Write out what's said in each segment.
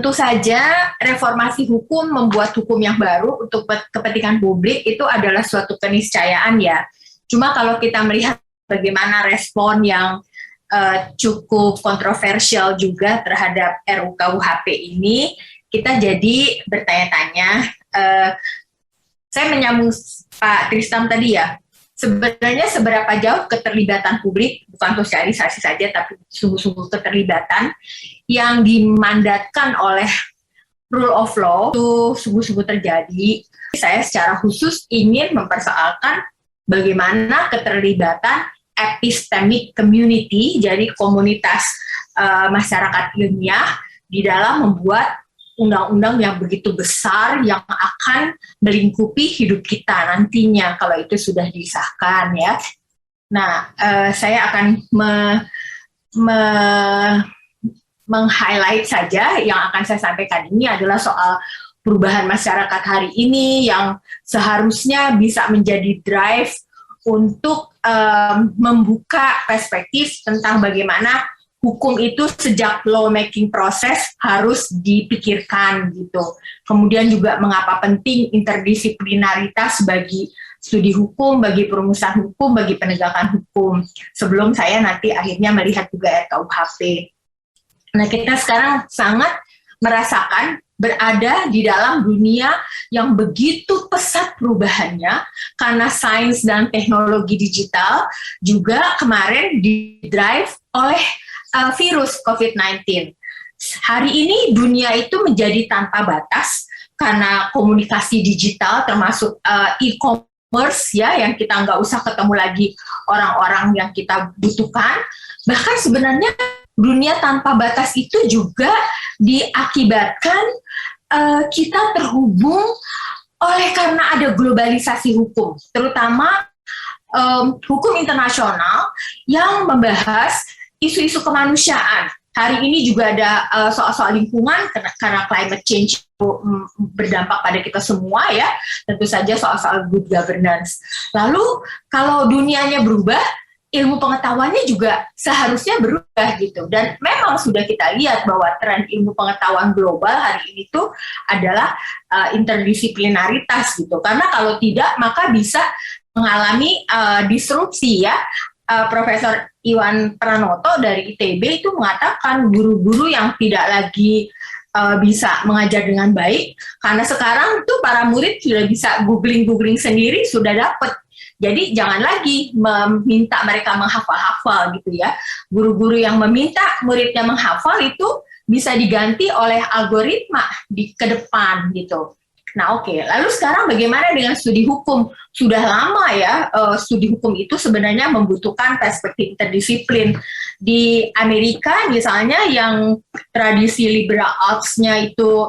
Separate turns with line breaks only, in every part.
Tentu saja reformasi hukum, membuat hukum yang baru untuk kepentingan publik itu adalah suatu keniscayaan ya. Cuma kalau kita melihat bagaimana respon yang cukup kontroversial juga terhadap RUU-KUHP ini, kita jadi bertanya-tanya, saya menyambung Pak Tristam tadi ya, sebenarnya seberapa jauh keterlibatan publik, bukan sosialisasi saja, tapi sungguh-sungguh keterlibatan yang dimandatkan oleh rule of law itu sungguh-sungguh terjadi. Saya secara khusus ingin mempersoalkan bagaimana keterlibatan epistemic community, jadi komunitas masyarakat ilmiah di dalam membuat undang-undang yang begitu besar yang akan melingkupi hidup kita nantinya kalau itu sudah disahkan ya. Nah, saya akan meng-highlight saja yang akan saya sampaikan ini adalah soal perubahan masyarakat hari ini yang seharusnya bisa menjadi drive untuk membuka perspektif tentang bagaimana hukum itu sejak lawmaking proses harus dipikirkan gitu. Kemudian juga mengapa penting interdisiplinaritas bagi studi hukum, bagi perumusan hukum, bagi penegakan hukum. Sebelum saya nanti akhirnya melihat juga RKUHP. Nah, kita sekarang sangat merasakan berada di dalam dunia yang begitu pesat perubahannya karena sains dan teknologi digital juga kemarin di-drive oleh virus COVID-19. Hari ini dunia itu menjadi tanpa batas karena komunikasi digital termasuk e-commerce ya, yang kita nggak usah ketemu lagi orang-orang yang kita butuhkan. Bahkan sebenarnya dunia tanpa batas itu juga diakibatkan kita terhubung oleh karena ada globalisasi hukum, terutama hukum internasional yang membahas isu-isu kemanusiaan. Hari ini juga ada soal-soal lingkungan karena climate change berdampak pada kita semua ya, tentu saja soal-soal good governance. Lalu kalau dunianya berubah, ilmu pengetahuannya juga seharusnya berubah gitu. Dan memang sudah kita lihat bahwa tren ilmu pengetahuan global hari ini tuh adalah interdisiplinaritas gitu. Karena kalau tidak maka bisa mengalami disrupsi ya. Profesor Iwan Pranoto dari ITB itu mengatakan guru-guru yang tidak lagi bisa mengajar dengan baik karena sekarang tuh para murid sudah bisa googling sendiri, sudah dapat. Jadi jangan lagi meminta mereka menghafal-hafal gitu ya. Guru-guru yang meminta muridnya menghafal itu bisa diganti oleh algoritma ke depan gitu. Nah oke, lalu sekarang bagaimana dengan studi hukum? Sudah lama ya studi hukum itu sebenarnya membutuhkan perspektif interdisiplin. Di Amerika misalnya yang tradisi liberal arts-nya itu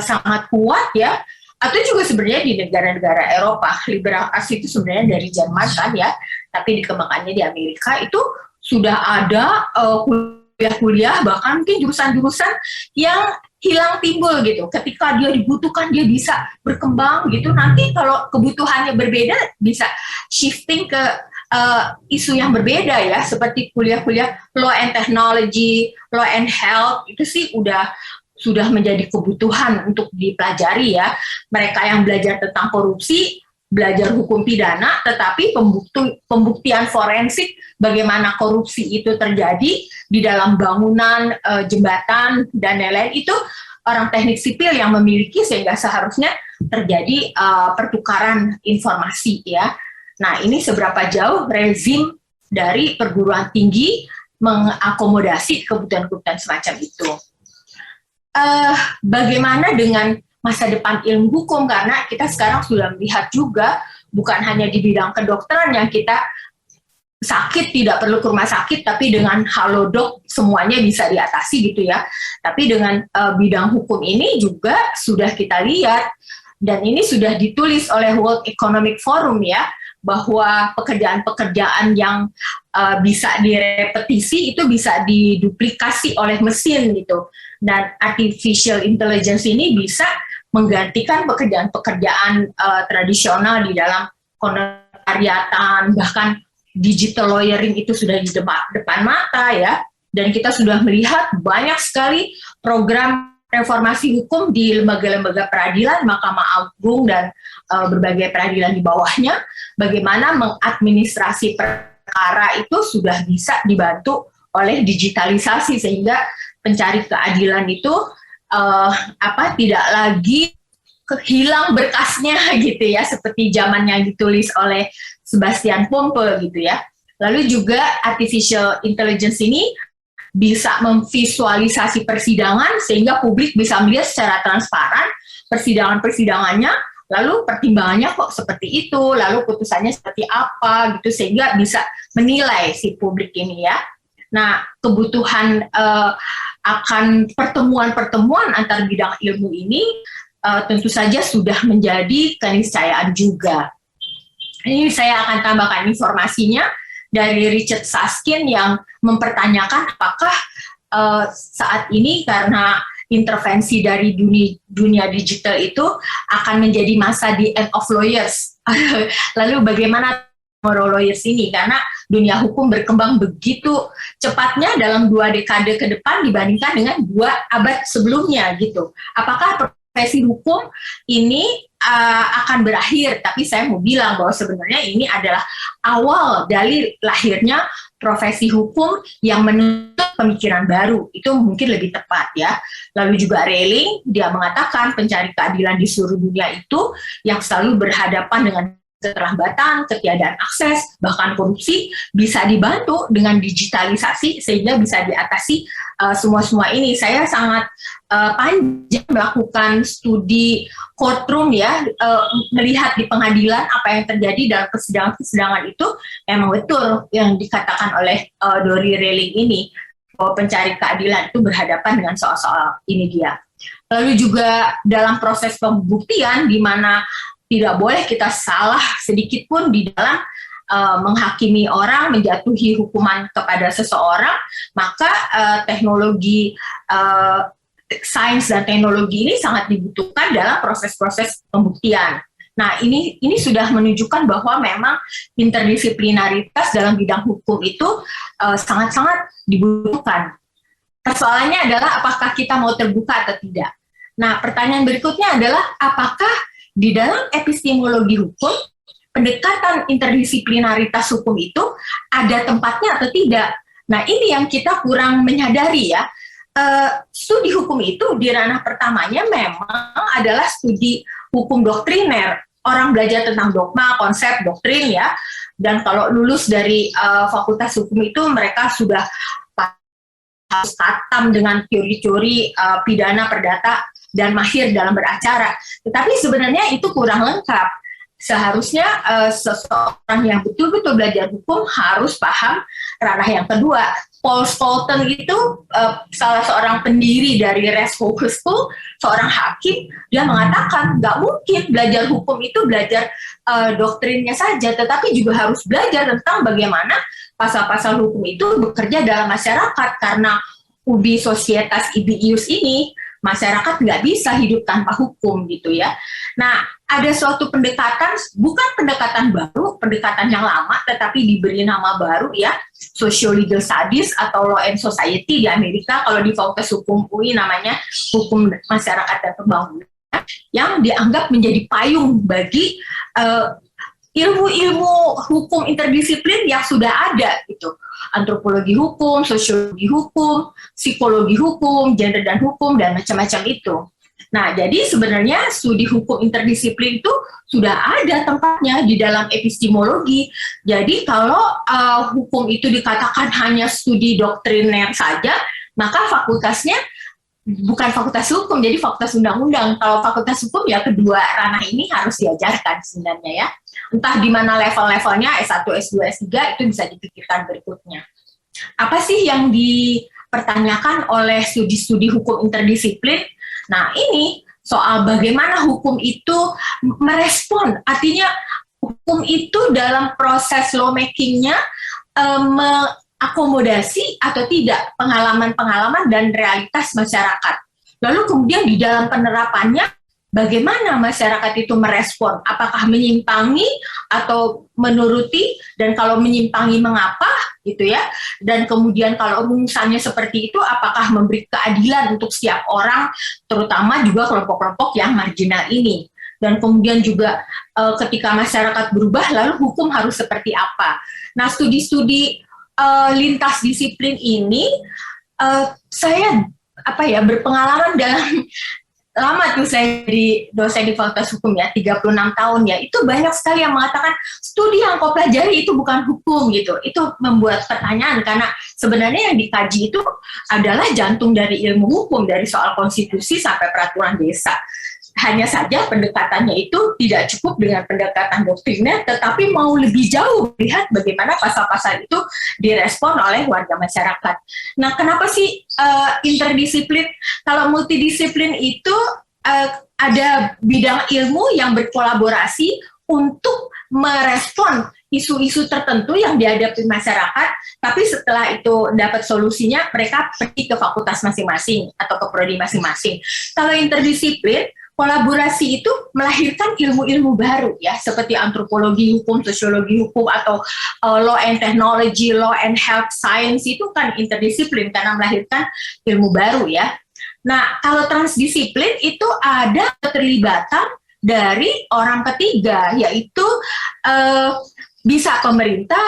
sangat kuat ya, atau juga sebenarnya di negara-negara Eropa, liberal arts itu sebenarnya dari Jerman kan ya, tapi dikembangkannya di Amerika itu sudah ada kuliah-kuliah, bahkan mungkin jurusan-jurusan yang hilang timbul gitu. Ketika dia dibutuhkan, dia bisa berkembang gitu. Nanti kalau kebutuhannya berbeda, bisa shifting ke isu yang berbeda ya, seperti kuliah-kuliah law and technology, law and health, itu sih sudah menjadi kebutuhan untuk dipelajari ya. Mereka yang belajar tentang korupsi, belajar hukum pidana, tetapi pembuktian forensik bagaimana korupsi itu terjadi di dalam bangunan, jembatan, dan lain-lain itu orang teknik sipil yang memiliki, sehingga seharusnya terjadi pertukaran informasi ya. Nah ini seberapa jauh rezim dari perguruan tinggi mengakomodasi kebutuhan-kebutuhan semacam itu. Bagaimana dengan masa depan ilmu hukum, karena kita sekarang sudah melihat juga bukan hanya di bidang kedokteran yang kita sakit tidak perlu ke rumah sakit, tapi dengan halodoc semuanya bisa diatasi gitu ya. Tapi dengan bidang hukum ini juga sudah kita lihat, dan ini sudah ditulis oleh World Economic Forum ya, bahwa pekerjaan-pekerjaan yang bisa direpetisi itu bisa diduplikasi oleh mesin gitu. Dan artificial intelligence ini bisa menggantikan pekerjaan-pekerjaan tradisional di dalam konotariatan, bahkan digital lawyering itu sudah di depan mata ya. Dan kita sudah melihat banyak sekali program reformasi hukum di lembaga-lembaga peradilan, Mahkamah Agung dan berbagai peradilan di bawahnya, bagaimana mengadministrasi perkara itu sudah bisa dibantu oleh digitalisasi sehingga pencari keadilan itu tidak lagi hilang berkasnya gitu ya, seperti zaman yang ditulis oleh Sebastian Pompe gitu ya. Lalu juga artificial intelligence ini bisa memvisualisasi persidangan sehingga publik bisa melihat secara transparan persidangannya, lalu pertimbangannya kok seperti itu, lalu putusannya seperti apa gitu, sehingga bisa menilai si publik ini ya. Nah, kebutuhan akan pertemuan-pertemuan antar bidang ilmu ini tentu saja sudah menjadi keniscayaan juga. Ini saya akan tambahkan informasinya dari Richard Susskind yang mempertanyakan apakah saat ini karena intervensi dari dunia digital itu akan menjadi masa the end of lawyers. Lalu bagaimana moral lawyers ini? Karena dunia hukum berkembang begitu cepatnya dalam 2 dekade ke depan dibandingkan dengan 2 abad sebelumnya gitu. Apakah profesi hukum ini akan berakhir? Tapi saya mau bilang bahwa sebenarnya ini adalah awal dari lahirnya profesi hukum yang menuntut pemikiran baru. Itu mungkin lebih tepat ya. Lalu juga Railing, dia mengatakan pencari keadilan di seluruh dunia itu yang selalu berhadapan dengan keterlambatan, ketiadaan akses, bahkan korupsi bisa dibantu dengan digitalisasi sehingga bisa diatasi semua ini. Saya sangat panjang melakukan studi courtroom ya, melihat di pengadilan apa yang terjadi dalam persidangan itu memang betul yang dikatakan oleh Dori Railing ini, bahwa pencari keadilan itu berhadapan dengan soal-soal ini dia. Lalu juga dalam proses pembuktian di mana tidak boleh kita salah sedikit pun di dalam menghakimi orang, menjatuhi hukuman kepada seseorang, maka teknologi sains dan teknologi ini sangat dibutuhkan dalam proses-proses pembuktian. Nah, ini sudah menunjukkan bahwa memang interdisiplinaritas dalam bidang hukum itu sangat-sangat dibutuhkan. Persoalannya adalah apakah kita mau terbuka atau tidak. Nah, pertanyaan berikutnya adalah apakah di dalam epistemologi hukum, pendekatan interdisiplinaritas hukum itu ada tempatnya atau tidak. Nah, ini yang kita kurang menyadari ya. Studi hukum itu di ranah pertamanya memang adalah studi hukum doktriner. Orang belajar tentang dogma, konsep, doktrin ya. Dan kalau lulus dari fakultas hukum itu mereka sudah harus katam dengan teori-teori pidana perdata dan mahir dalam beracara. Tetapi sebenarnya itu kurang lengkap. Seharusnya seseorang yang betul-betul belajar hukum harus paham ranah yang kedua. Paul Stolten itu salah seorang pendiri dari Res Hoc School, seorang hakim, dia mengatakan nggak mungkin belajar hukum itu belajar doktrinnya saja, tetapi juga harus belajar tentang bagaimana pasal-pasal hukum itu bekerja dalam masyarakat, karena ubi societas ibi ius ini, masyarakat nggak bisa hidup tanpa hukum gitu ya. Nah, ada suatu pendekatan, bukan pendekatan baru, pendekatan yang lama, tetapi diberi nama baru ya, Socio-Legal Studies atau Law and Society di Amerika. Kalau di Fakultas Hukum UI namanya Hukum Masyarakat dan Pembangunan, yang dianggap menjadi payung bagi ilmu-ilmu hukum interdisiplin yang sudah ada gitu. Antropologi hukum, sosiologi hukum, psikologi hukum, gender dan hukum, dan macam-macam itu. Nah, jadi sebenarnya studi hukum interdisiplin itu sudah ada tempatnya di dalam epistemologi. Jadi kalau hukum itu dikatakan hanya studi doktriner saja, maka fakultasnya bukan fakultas hukum, jadi fakultas undang-undang. Kalau fakultas hukum ya kedua ranah ini harus diajarkan sebenarnya ya. Entah di mana level-levelnya, S1, S2, S3 itu bisa dipikirkan berikutnya. Apa sih yang dipertanyakan oleh studi-studi hukum interdisiplin? Nah, ini soal bagaimana hukum itu merespon, artinya hukum itu dalam proses lawmaking-nya mengakomodasi atau tidak pengalaman-pengalaman dan realitas masyarakat. Lalu kemudian di dalam penerapannya, bagaimana masyarakat itu merespon, apakah menyimpangi atau menuruti, dan kalau menyimpangi mengapa, gitu ya. Dan kemudian kalau rumusannya seperti itu, apakah memberi keadilan untuk setiap orang, terutama juga kelompok-kelompok yang marginal ini. Dan kemudian juga ketika masyarakat berubah, lalu hukum harus seperti apa. Nah, studi-studi lintas disiplin ini saya berpengalaman dalam lama tuh saya di dosen di Fakultas Hukum ya, 36 tahun ya, itu banyak sekali yang mengatakan studi yang kau pelajari itu bukan hukum gitu. Itu membuat pertanyaan karena sebenarnya yang dikaji itu adalah jantung dari ilmu hukum, dari soal konstitusi sampai peraturan desa. Hanya saja pendekatannya itu tidak cukup dengan pendekatan doktrinnya, tetapi mau lebih jauh melihat bagaimana pasal-pasal itu direspon oleh warga masyarakat. Nah, kenapa sih interdisiplin? Kalau multidisiplin itu ada bidang ilmu yang berkolaborasi untuk merespon isu-isu tertentu yang dihadapi masyarakat, tapi setelah itu dapat solusinya, mereka pergi ke fakultas masing-masing atau ke prodi masing-masing. Kalau interdisiplin, kolaborasi itu melahirkan ilmu-ilmu baru ya, seperti antropologi hukum, sosiologi hukum, atau law and technology, law and health science, itu kan interdisiplin karena melahirkan ilmu baru ya. Nah, kalau transdisiplin itu ada keterlibatan dari orang ketiga, yaitu bisa pemerintah,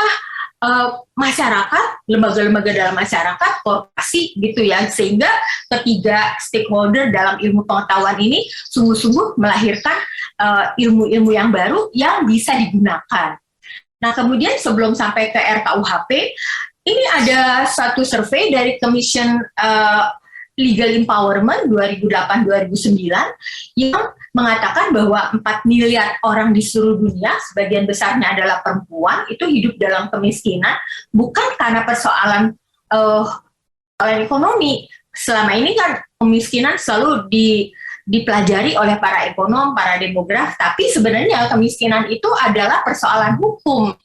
masyarakat, lembaga-lembaga dalam masyarakat, korporasi gitu ya, sehingga ketiga stakeholder dalam ilmu pengetahuan ini sungguh-sungguh melahirkan ilmu-ilmu yang baru yang bisa digunakan. Nah, kemudian sebelum sampai ke RKUHP, ini ada satu survei dari Commission Legal Empowerment 2008-2009 yang mengatakan bahwa 4 miliar orang di seluruh dunia, sebagian besarnya adalah perempuan, itu hidup dalam kemiskinan bukan karena persoalan ekonomi. Selama ini kan kemiskinan selalu dipelajari oleh para ekonom, para demograf, tapi sebenarnya kemiskinan itu adalah persoalan hukum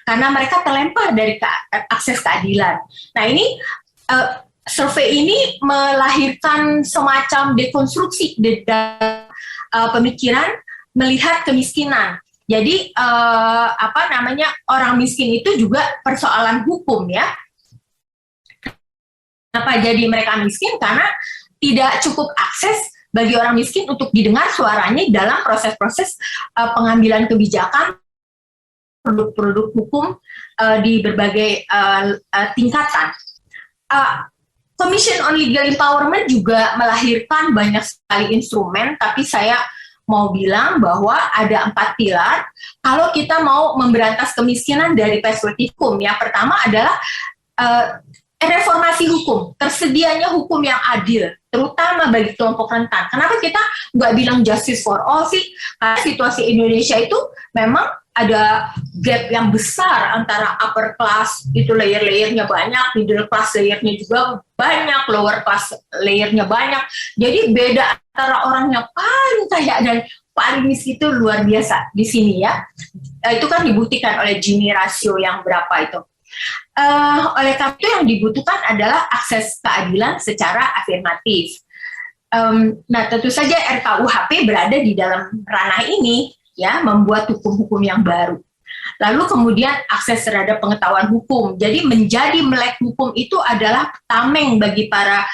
karena mereka terlempar dari akses keadilan. Nah, ini survei ini melahirkan semacam dekonstruksi dalam pemikiran melihat kemiskinan. Jadi orang miskin itu juga persoalan hukum ya. Kenapa jadi mereka miskin? Karena tidak cukup akses bagi orang miskin untuk didengar suaranya dalam proses-proses pengambilan kebijakan, produk-produk hukum di berbagai tingkatan. Commission on Legal Empowerment juga melahirkan banyak sekali instrumen, tapi saya mau bilang bahwa ada 4 pilar kalau kita mau memberantas kemiskinan dari perspektif hukum. Yang pertama adalah reformasi hukum, tersedianya hukum yang adil, terutama bagi kelompok rentan. Kenapa kita nggak bilang justice for all sih? Karena situasi Indonesia itu memang ada gap yang besar antara upper class, itu layer-layernya banyak, middle class layernya juga banyak, lower class layernya banyak. Jadi beda antara orang yang paling kaya dan paling miskin itu luar biasa di sini ya. Itu kan dibuktikan oleh Gini rasio yang berapa itu. Oleh karena itu yang dibutuhkan adalah akses keadilan secara afirmatif. Nah, tentu saja RKUHP berada di dalam ranah ini, ya, membuat hukum-hukum yang baru. Lalu kemudian akses terhadap pengetahuan hukum. Jadi menjadi melek hukum itu adalah tameng bagi para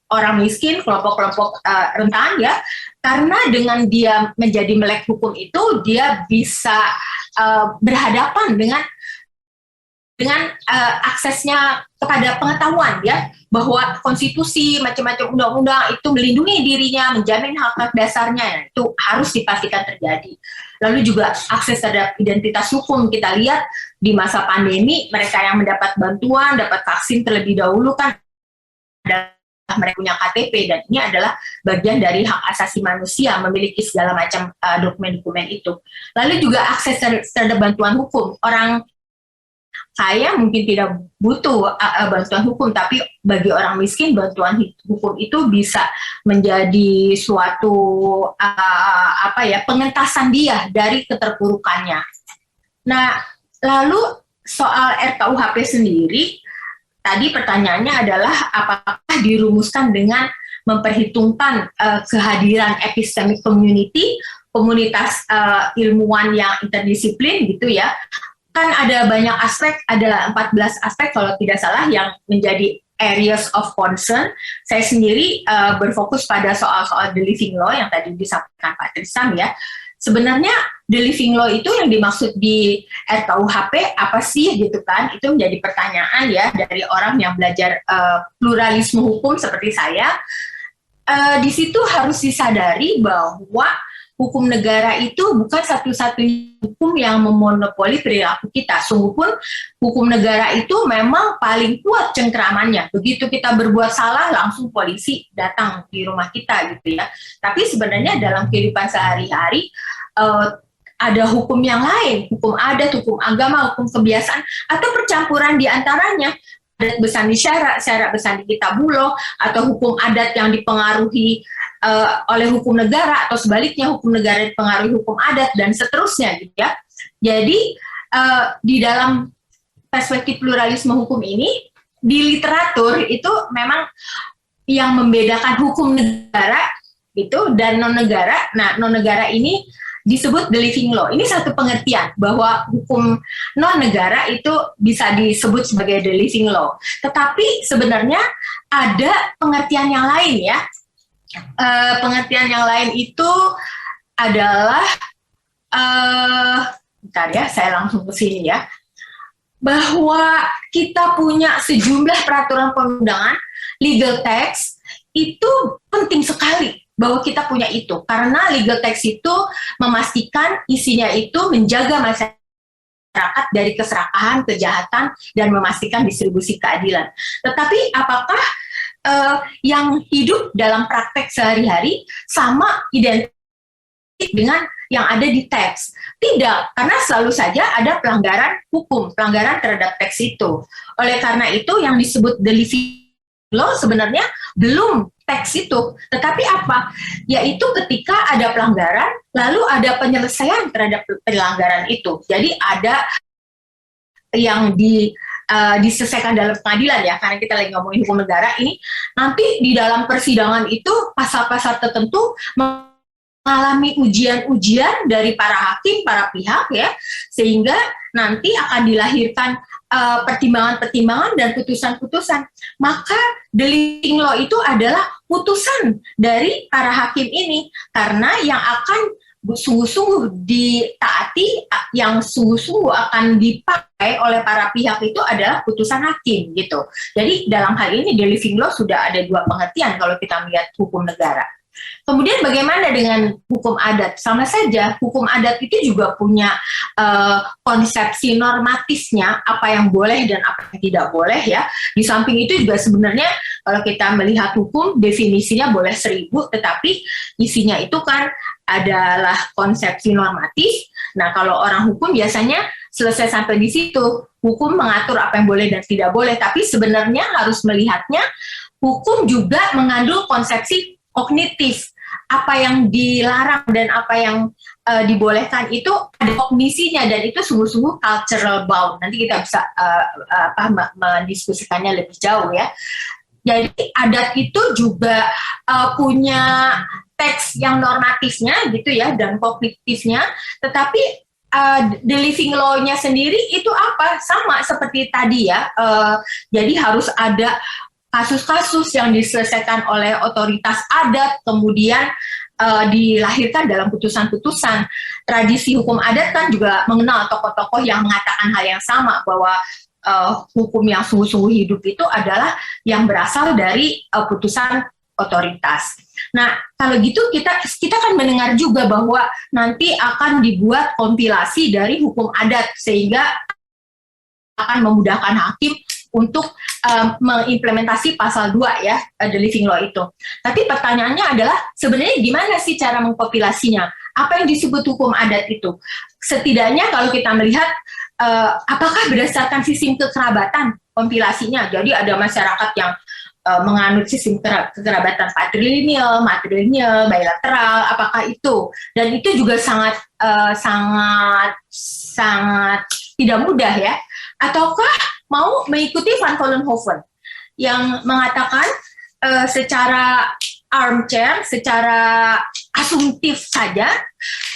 orang miskin, kelompok-kelompok rentan ya, karena dengan dia menjadi melek hukum itu dia bisa berhadapan dengan aksesnya kepada pengetahuan ya, bahwa konstitusi, macam-macam undang-undang itu melindungi dirinya, menjamin hak-hak dasarnya, itu harus dipastikan terjadi. Lalu juga akses terhadap identitas hukum, kita lihat di masa pandemi mereka yang mendapat bantuan, dapat vaksin terlebih dahulu kan adalah mereka punya KTP, dan ini adalah bagian dari hak asasi manusia memiliki segala macam dokumen-dokumen itu. Lalu juga akses terhadap bantuan hukum, orang saya mungkin tidak butuh bantuan hukum, tapi bagi orang miskin bantuan hukum itu bisa menjadi suatu pengentasan dia dari keterpurukannya. Nah, lalu soal RKUHP sendiri, tadi pertanyaannya adalah apakah dirumuskan dengan memperhitungkan kehadiran epistemic community, komunitas ilmuwan yang interdisiplin gitu ya. kan ada banyak aspek, ada 14 aspek kalau tidak salah yang menjadi areas of concern. Saya sendiri berfokus pada soal-soal the living law yang tadi disampaikan Pak Trisam ya. Sebenarnya the living law itu yang dimaksud di RKUHP apa sih gitu kan? Itu menjadi pertanyaan ya dari orang yang belajar pluralisme hukum seperti saya. Di situ harus disadari bahwa hukum negara itu bukan satu-satunya hukum yang memonopoli perilaku kita. Sungguh pun hukum negara itu memang paling kuat cengkramannya. Begitu kita berbuat salah, langsung polisi datang di rumah kita gitu ya. Tapi sebenarnya dalam kehidupan sehari-hari ada hukum yang lain, hukum adat, hukum agama, hukum kebiasaan, atau percampuran di antaranya. Adat bersandi syarat, syarat bersandi kitabuloh, atau hukum adat yang dipengaruhi oleh hukum negara, atau sebaliknya hukum negara dipengaruhi hukum adat, dan seterusnya gitu ya. Jadi di dalam perspektif pluralisme hukum ini, di literatur itu memang yang membedakan hukum negara itu dan non-negara. Nah, non-negara ini disebut the living law. Ini satu pengertian bahwa hukum non-negara itu bisa disebut sebagai the living law. Tetapi sebenarnya ada pengertian yang lain ya. Pengertian yang lain itu adalah, bentar ya, saya langsung ke sini ya, bahwa kita punya sejumlah peraturan perundangan, legal text, itu penting sekali bahwa kita punya itu, karena legal text itu memastikan isinya itu menjaga masyarakat dari keserakahan, kejahatan, dan memastikan distribusi keadilan. Tetapi apakah yang hidup dalam praktek sehari-hari sama identik dengan yang ada di teks? Tidak, karena selalu saja ada pelanggaran hukum, pelanggaran terhadap teks itu. Oleh karena itu yang disebut the living law sebenarnya belum teks itu, tetapi apa? Yaitu ketika ada pelanggaran, lalu ada penyelesaian terhadap pelanggaran itu. Jadi ada yang diselesaikan dalam pengadilan ya, karena kita lagi ngomongin hukum negara ini, nanti di dalam persidangan itu pasal-pasal tertentu mengalami ujian-ujian dari para hakim, para pihak ya, sehingga nanti akan dilahirkan pertimbangan-pertimbangan dan putusan-putusan. Maka the living law itu adalah putusan dari para hakim ini, karena yang akan sungguh-sungguh ditaati, yang sungguh-sungguh akan dipakai oleh para pihak itu adalah putusan hakim gitu. Jadi dalam hal ini the living law sudah ada dua pengertian kalau kita melihat hukum negara. Kemudian bagaimana dengan hukum adat? Sama saja, hukum adat itu juga punya konsepsi normatifnya, apa yang boleh dan apa yang tidak boleh ya. Di samping itu juga sebenarnya kalau kita melihat hukum, definisinya boleh 1000, tetapi isinya itu kan adalah konsepsi normatif. Nah, kalau orang hukum biasanya selesai sampai di situ. Hukum mengatur apa yang boleh dan tidak boleh, tapi sebenarnya harus melihatnya, hukum juga mengandung konsepsi kognitif. Apa yang dilarang dan apa yang dibolehkan itu ada kognisinya, dan itu sungguh-sungguh cultural bound. Nanti kita bisa mendiskusikannya lebih jauh ya. Jadi adat itu juga punya teks yang normatifnya gitu ya, dan kognitifnya, tetapi the living law-nya sendiri itu apa? Sama seperti tadi ya, jadi harus ada kasus-kasus yang diselesaikan oleh otoritas adat, kemudian dilahirkan dalam putusan-putusan. Tradisi hukum adat kan juga mengenal tokoh-tokoh yang mengatakan hal yang sama, bahwa hukum yang sungguh-sungguh hidup itu adalah yang berasal dari putusan otoritas. Nah, kalau gitu kita kan mendengar juga bahwa nanti akan dibuat kompilasi dari hukum adat, sehingga akan memudahkan hakim untuk mengimplementasi pasal 2 ya, the living law itu. Tapi pertanyaannya adalah sebenarnya gimana sih cara mengkompilasinya? Apa yang disebut hukum adat itu? Setidaknya kalau kita melihat apakah berdasarkan sistem kekerabatan kompilasinya? Jadi ada masyarakat yang menganut sistem kekerabatan patrilineal, matrilineal, bilateral, apakah itu? Dan itu juga sangat tidak mudah ya. Ataukah mau mengikuti Van Vollenhoven yang mengatakan secara armchair secara asumtif saja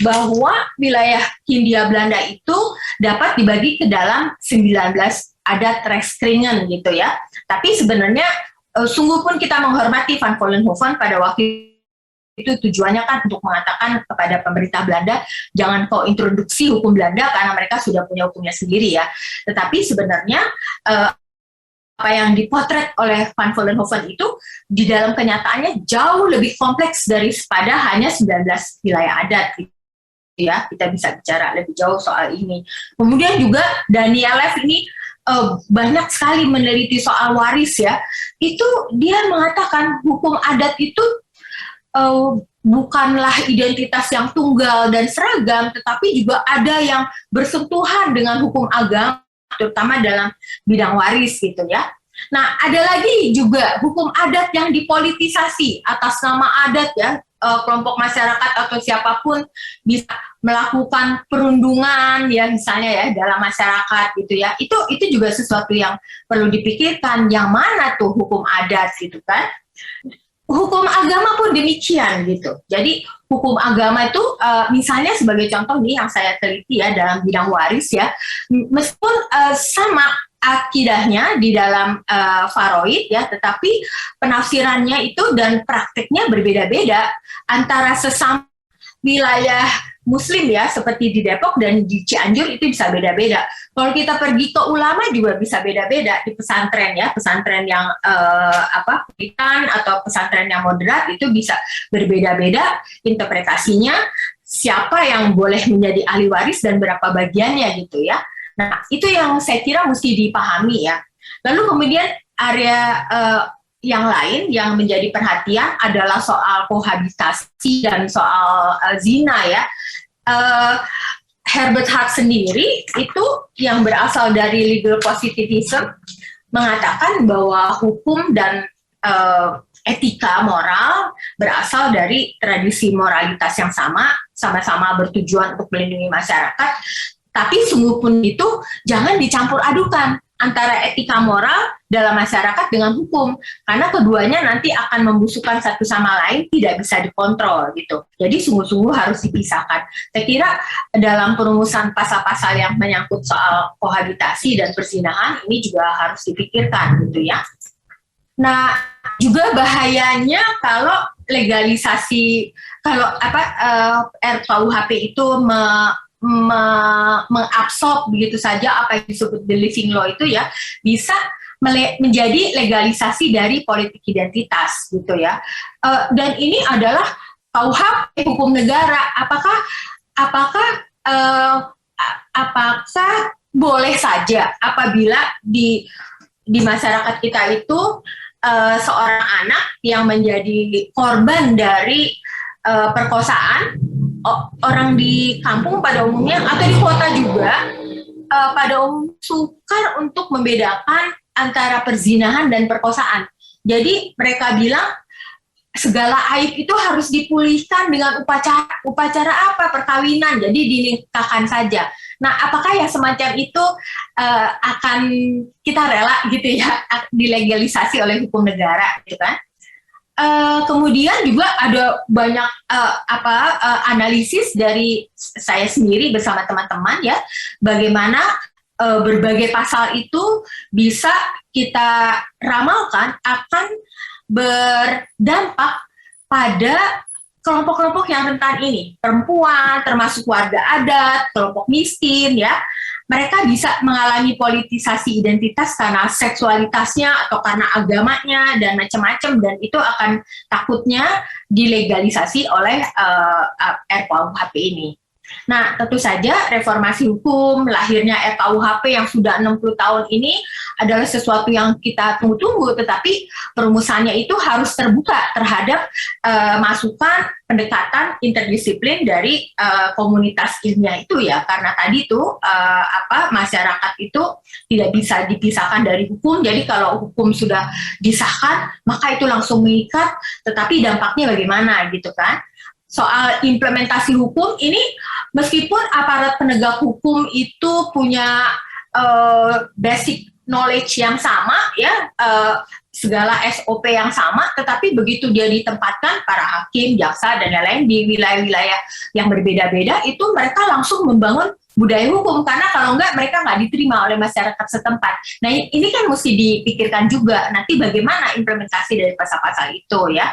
bahwa wilayah Hindia Belanda itu dapat dibagi ke dalam 19 adat Restringen gitu ya. Tapi sebenarnya sungguh pun kita menghormati Van Vollenhoven pada waktu itu tujuannya kan untuk mengatakan kepada pemerintah Belanda jangan kau introduksi hukum Belanda karena mereka sudah punya hukumnya sendiri ya. Tetapi sebenarnya apa yang dipotret oleh Van Vollenhoven itu di dalam kenyataannya jauh lebih kompleks daripada hanya 19 wilayah adat gitu ya. Kita bisa bicara lebih jauh soal ini. Kemudian juga Daniel Lev ini banyak sekali meneliti soal waris ya. Itu dia mengatakan hukum adat itu bukanlah identitas yang tunggal dan seragam, tetapi juga ada yang bersentuhan dengan hukum agama, terutama dalam bidang waris gitu ya. Nah, ada lagi juga hukum adat yang dipolitisasi atas nama adat ya, kelompok masyarakat atau siapapun bisa melakukan perundungan ya misalnya ya dalam masyarakat gitu ya. Itu juga sesuatu yang perlu dipikirkan, yang mana tuh hukum adat gitu kan. Hukum agama pun demikian gitu. Jadi hukum agama itu misalnya sebagai contoh nih yang saya teliti ya dalam bidang waris ya, meskipun sama akidahnya di dalam Faroid ya, tetapi penafsirannya itu dan praktiknya berbeda-beda antara sesama wilayah Muslim ya, seperti di Depok dan di Cianjur itu bisa beda-beda. Kalau kita pergi ke ulama juga bisa beda-beda di pesantren ya, pesantren yang Puritan atau pesantren yang moderat itu bisa berbeda-beda interpretasinya, siapa yang boleh menjadi ahli waris dan berapa bagiannya gitu ya. Nah, itu yang saya kira mesti dipahami ya. Lalu kemudian area yang lain yang menjadi perhatian adalah soal kohabitasi dan soal zina ya. Herbert Hart sendiri itu yang berasal dari legal positivism mengatakan bahwa hukum dan etika moral berasal dari tradisi moralitas yang sama-sama bertujuan untuk melindungi masyarakat. Tapi sungguh pun itu jangan dicampur adukan antara etika moral dalam masyarakat dengan hukum, karena keduanya nanti akan membusukkan satu sama lain, tidak bisa dikontrol gitu. Jadi sungguh-sungguh harus dipisahkan. Saya kira dalam perumusan pasal-pasal yang menyangkut soal kohabitasi dan perzinahan ini juga harus dipikirkan gitu ya. Nah, juga bahayanya kalau legalisasi, kalau RKUHP itu mengabsorb begitu saja apa yang disebut the living law itu ya, bisa menjadi legalisasi dari politik identitas gitu ya. Dan ini adalah KUHP hukum negara. Apakah boleh saja apabila di masyarakat kita itu seorang anak yang menjadi korban dari perkosaan, orang di kampung pada umumnya atau di kota juga pada umum sukar untuk membedakan antara perzinahan dan perkosaan. Jadi mereka bilang segala aib itu harus dipulihkan dengan upacara apa, perkawinan, jadi dinikahkan saja. Nah, apakah yang semacam itu akan kita rela gitu ya dilegalisasi oleh hukum negara gitu kan? Kemudian juga ada banyak analisis dari saya sendiri bersama teman-teman ya, bagaimana berbagai pasal itu bisa kita ramalkan akan berdampak pada kelompok-kelompok yang rentan ini, perempuan, termasuk warga adat, kelompok miskin ya. Mereka bisa mengalami politisasi identitas karena seksualitasnya atau karena agamanya dan macam-macam, dan itu akan takutnya dilegalisasi oleh RKUHP ini. Nah, tentu saja reformasi hukum, lahirnya RKUHP yang sudah 60 tahun ini adalah sesuatu yang kita tunggu-tunggu, tetapi perumusannya itu harus terbuka terhadap masukan pendekatan interdisiplin dari komunitas ilmiah itu ya, karena tadi tuh masyarakat itu tidak bisa dipisahkan dari hukum. Jadi kalau hukum sudah disahkan, maka itu langsung mengikat, tetapi dampaknya bagaimana gitu kan. Soal implementasi hukum ini, meskipun aparat penegak hukum itu punya basic knowledge yang sama ya, segala SOP yang sama, tetapi begitu dia ditempatkan para hakim, jaksa, dan lain-lain di wilayah-wilayah yang berbeda-beda, itu mereka langsung membangun budaya hukum, karena kalau enggak mereka nggak diterima oleh masyarakat setempat. Nah ini kan mesti dipikirkan juga nanti bagaimana implementasi dari pasal-pasal itu ya.